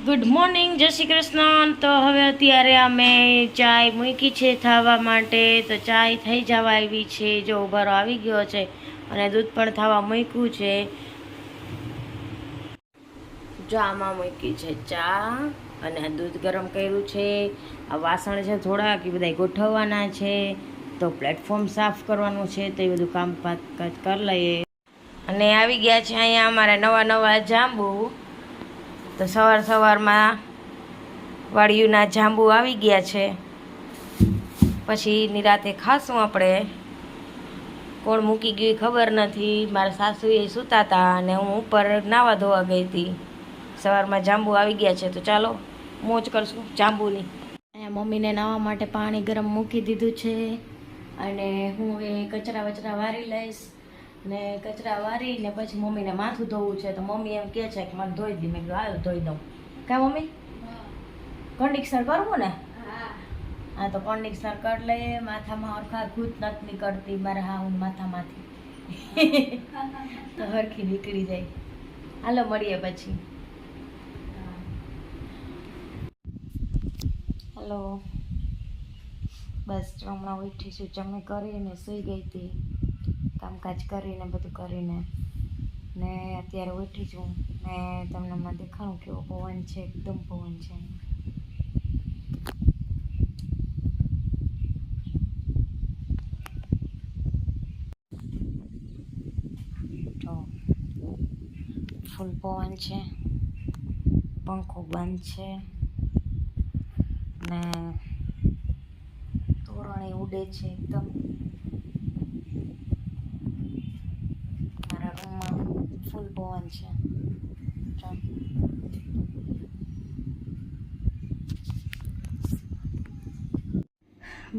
Good morning, જય શ્રી કૃષ્ણ. તો હવે અત્યારે અમે ચાય મૂકી છે થવા માટે. તો ચાય થઈ જવા આવી છે. જો ઉભારો આવી ગયો છે અને દૂધ પણ થવા મૂક્યું છે. જો આમાં મૂકી છે ચા અને દૂધ ગરમ કર્યું છે. આ વાસણ છે થોડા કે બધા ગોઠવવાના છે. તો પ્લેટફોર્મ સાફ કરવાનું છે. તો એ બધું કામકાજ કરી લઈએ. અને આવી ગયા છે અહીંયા અમારા નવા જાંબુ. તો સવારમાં વાડિયુંના જાંબુ આવી ગયા છે. પછી નિરાતે ખાશું આપણે. કોણ મૂકી ગયું ખબર નથી. મારા સાસુએ સૂતા હતા અને હું ઉપર નાવા ધોવા ગઈ હતી. સવારમાં જાંબુ આવી ગયા છે. તો ચાલો મોજ કરશું જાંબુની. અહીંયા મમ્મીને નાવા માટે પાણી ગરમ મૂકી દીધું છે. અને હું હવે કચરા વારી લઈશ. ને કચરા વારીને પછી મમ્મીને માથું ધોવું છે. તો મમ્મી એમ કહે છે કે મને ધોઈ દી. મેં કીધું હાલ ધોઈ દઉં. કા મમ્મી કંડિક્શનર કરવું ને? હા, તો કંડિક્શનર કરી લઈએ. માથામાં હરખા ઘૂંટ નથી નીકળતી મારા હું માથામાંથી. તો હરખી નીકળી જાય. હાલો મળીએ પછી. હલો, બસ હમણાં ઉઠીશું. જમી કરીને સૂઈ ગઈ હતી. કામકાજ કરીને બધું કરીને ને અત્યારે ઉઠી છું. ને તમને હમણાં દેખાડું કેવો પવન છે. એકદમ પવન છે. તો ફૂલ પવન છે. પંખો બંધ છે ને તોરણે ઉડે છે એકદમ. મારા રૂમમાં ફૂલ પવન છે.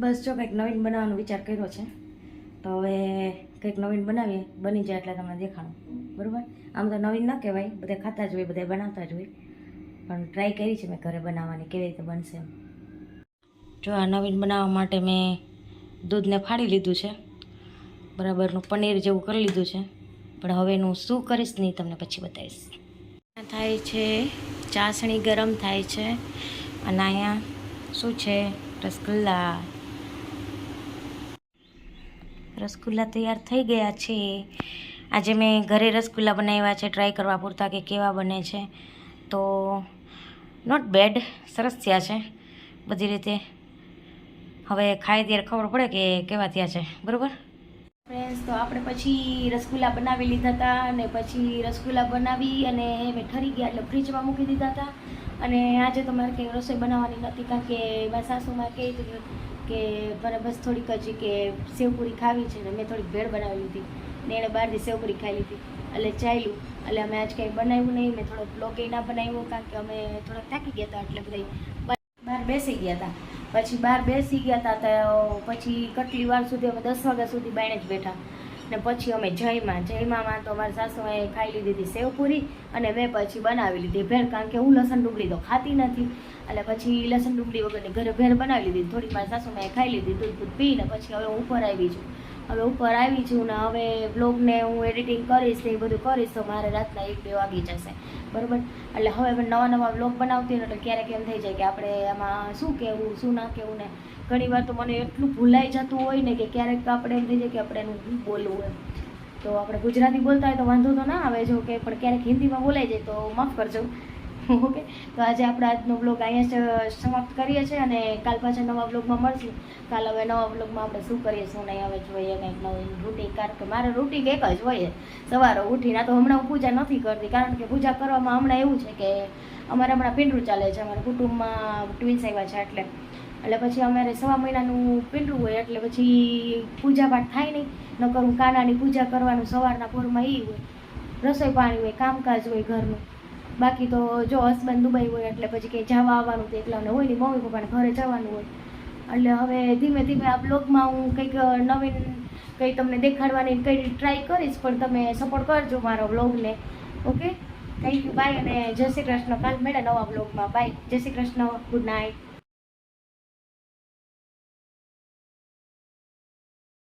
બસ જો કંઈક નવીન બનાવવાનો વિચાર કર્યો છે. તો હવે કંઈક નવીન બનાવીએ. બની જાય એટલે તમને દેખાડું. બરાબર? આમ તો નવીન ન કહેવાય, બધા ખાતા જ હોય, બધા બનાવતા જ હોય. પણ ટ્રાય કરી છે મેં ઘરે બનાવવાની, કેવી રીતે બનશે એમ. જો આ નવીન બનાવવા માટે મેં દૂધને ફાડી લીધું છે. બરાબરનું પનીર જેવું કરી લીધું છે. પણ હવે એનું શું કરીશ નહીં તમને પછી બતાવીશ. થાય છે ચાસણી ગરમ થાય છે. અને અહીંયા શું છે? રસગુલ્લા તૈયાર થઈ ગયા છે. આજે મેં ઘરે રસગુલ્લા બનાવ્યા છે ટ્રાય કરવા પૂરતા કે કેવા બને છે. તો નોટ બેડ, સરસ થયા છે બધી રીતે. હવે ખાઈ ત્યારે ખબર પડે કે કેવા થયા છે. બરાબર ફ્રેન્ડ્સ? તો આપણે પછી રસગુલ્લા બનાવી લીધા હતા. અને પછી રસગુલ્લા બનાવી અને મેં ઠરી ગયા એટલે ફ્રીજમાં મૂકી દીધા હતા. અને આજે તો મારે કંઈ રસોઈ બનાવવાની નથી, કારણ કે મારા સાસુમાં કહી દીધું કે મને બસ થોડીક જ કે સેવપુરી ખાવી છે. ને મેં થોડીક ભેળ બનાવી લીધી ને એણે બહારથી સેવપુરી ખાઈ લીધી. એટલે ચાલ્યું. એટલે અમે આજ કંઈ બનાવ્યું નહીં. મેં થોડોક બ્લોગ ના બનાવ્યો, કારણ કે અમે થોડાક થાકી ગયા હતા. એટલે બધા બહાર બેસી ગયા હતા. પછી બહાર બેસી ગયા હતા તો પછી કેટલી વાર સુધી અમે 10 વાગ્યા સુધી બાયણે જ બેઠા. ને પછી અમે જયમાં તો મારી સાસુએ ખાઈ લીધી હતી સેવપુરી. અને મેં પછી બનાવી લીધી ભેળ, કારણ કે હું લસણ ડુંગળી તો ખાતી નથી. એટલે પછી લસણ ડુંગળી વગરની ઘરે ભેળ બનાવી લીધી. થોડીક મારી સાસુએ ખાઈ લીધી, દૂધ પીને પછી હવે હું ઉપર આવી છું. ને હવે બ્લોગને હું એડિટિંગ કરીશ ને એ બધું કરીશ. તો મારે રાતના 1-2 વાગી જશે. બરાબર? એટલે હવે નવા બ્લોગ બનાવતી હોય એટલે ક્યારેક એમ થઈ જાય કે આપણે આમાં શું કહેવું, શું ના કહેવું. ને ઘણી વાર તો મને એટલું ભૂલાઈ જતું હોય ને કે ક્યારેક આપણે એમ થઈ જાય કે આપણે એનું શું બોલવું એમ. તો આપણે ગુજરાતી બોલતા હોય તો વાંધો તો ના આવે. જો કે પણ ક્યારેક હિન્દીમાં બોલાઈ જાય તો માફ કરજો. ઓકે, તો આજે આપણે આજનો બ્લોગ અહીંયા સમાપ્ત કરીએ છીએ. અને કાલ પાછા નવા બ્લોગમાં મળશું. કાલ હવે નવા બ્લોગમાં આપણે શું કરીએ શું નહીં હવે જોઈએ કંઈક નવી રૂટીન. કારણ કે મારે રૂટીન એક જ હોય, સવારે ઉઠીને. તો હમણાં હું પૂજા નથી કરતી, કારણ કે પૂજા કરવામાં હમણાં એવું છે કે અમારે હમણાં પિંડરું ચાલે છે. અમારા કુટુંબમાં ટ્વિન્સ આવ્યા છે એટલે પછી અમારે 1.5 મહિનાનું પિંડરું હોય. એટલે પછી પૂજા પાઠ થાય નહીં. ન કરું કાનાની પૂજા કરવાનું સવારના પોરમાં એ હોય. રસોઈ પાણી હોય, કામકાજ હોય ઘરનું. બાકી તો જો હસબન્ડ દુબઈ હોય એટલે પછી કંઈ જવા આવવાનું તો એકલાને હોય નહીં. મમ્મી પપ્પાને ઘરે જવાનું હોય. એટલે હવે ધીમે ધીમે આ બ્લોગમાં હું કંઈક નવીન કંઈ તમને દેખાડવાની કંઈ ટ્રાય કરીશ. પણ તમે સપોર્ટ કરજો મારા બ્લોગને. Okay, thank you, bye. અને જય શ્રી કૃષ્ણ. કાલ મળે નવા બ્લોગમાં. બાય, જય શ્રી કૃષ્ણ, ગુડ નાઇટ.